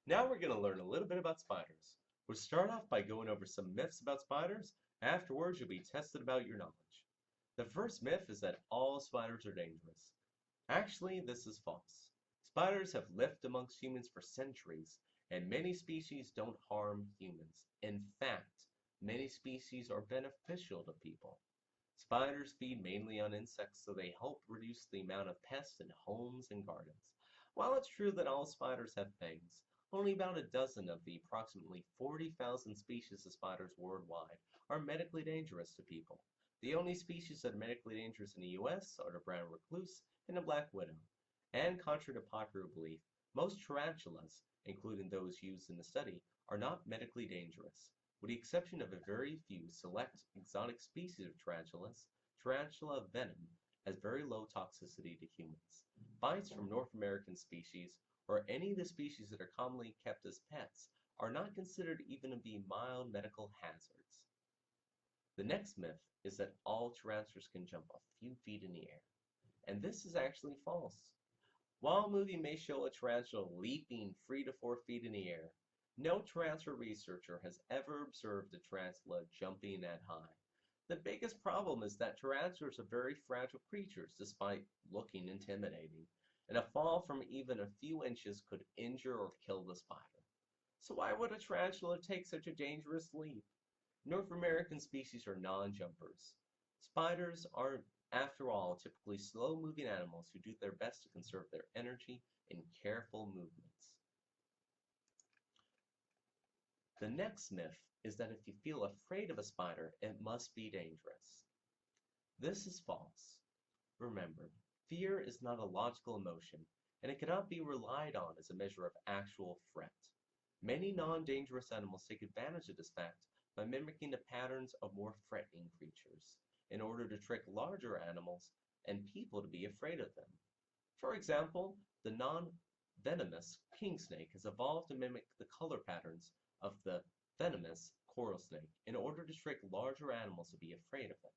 Now we're going to learn a little bit about spiders. We'll start off by going over some myths about spiders. Afterwards, you'll be tested about your knowledge. The first myth is that all spiders are dangerous. Actually, this is false. Spiders have lived amongst humans for centuries, and many species don't harm humans. In fact, many species are beneficial to people. Spiders feed mainly on insects, so they help reduce the amount of pests in homes and gardens. While it's true that all spiders have fangs, only about a dozen of the approximately 40,000 species of spiders worldwide are medically dangerous to people. The only species that are medically dangerous in the US are the brown recluse and the black widow. And contrary to popular belief, most tarantulas, including those used in the study, are not medically dangerous. With the exception of a very few select exotic species of tarantulas, tarantula venom has very low toxicity to humans. Bites from North American species, or any of the species that are commonly kept as pets, are not considered even to be mild medical hazards. The next myth is that all tarantulas can jump a few feet in the air, and this is actually false. While a movie may show a tarantula leaping 3 to 4 feet in the air, no tarantula researcher has ever observed a tarantula jumping that high. The biggest problem is that tarantulas are very fragile creatures despite looking intimidating, and a fall from even a few inches could injure or kill the spider. So why would a tarantula take such a dangerous leap? North American species are non-jumpers. Spiders are, after all, typically slow-moving animals who do their best to conserve their energy in careful movements. The next myth is that if you feel afraid of a spider, it must be dangerous. This is false. Remember, fear is not a logical emotion, and it cannot be relied on as a measure of actual threat. Many non-dangerous animals take advantage of this fact by mimicking the patterns of more threatening creatures, in order to trick larger animals and people to be afraid of them. For example, the non-venomous king snake has evolved to mimic the color patterns of the venomous coral snake in order to trick larger animals to be afraid of it.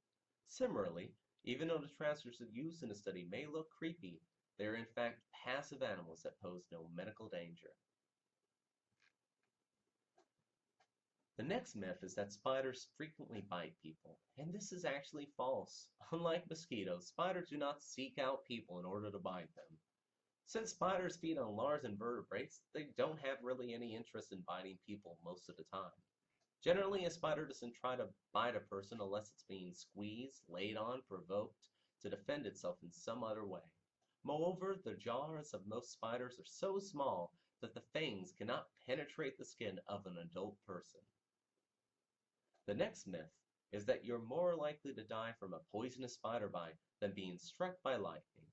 Similarly, even though the transfers used in the study may look creepy, they are in fact passive animals that pose no medical danger. The next myth is that spiders frequently bite people, and this is actually false. Unlike mosquitoes, spiders do not seek out people in order to bite them. Since spiders feed on large invertebrates, they don't have really any interest in biting people most of the time. Generally, a spider doesn't try to bite a person unless it's being squeezed, laid on, provoked to defend itself in some other way. Moreover, the jaws of most spiders are so small that the fangs cannot penetrate the skin of an adult person. The next myth is that you're more likely to die from a poisonous spider bite than being struck by lightning.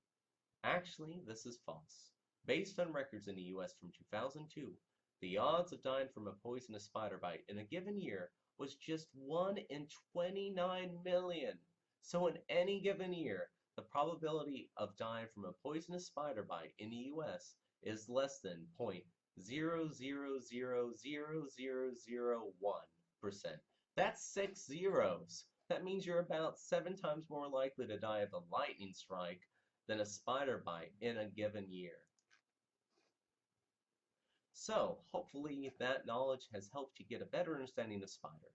Actually, this is false. Based on records in the US from 2002, the odds of dying from a poisonous spider bite in a given year was just 1 in 29 million. So in any given year, the probability of dying from a poisonous spider bite in the US is less than 0.0000001%. That's 6 zeros. That means you're about 7 times more likely to die of a lightning strike than a spider bite in a given year. So, hopefully that knowledge has helped you get a better understanding of spiders.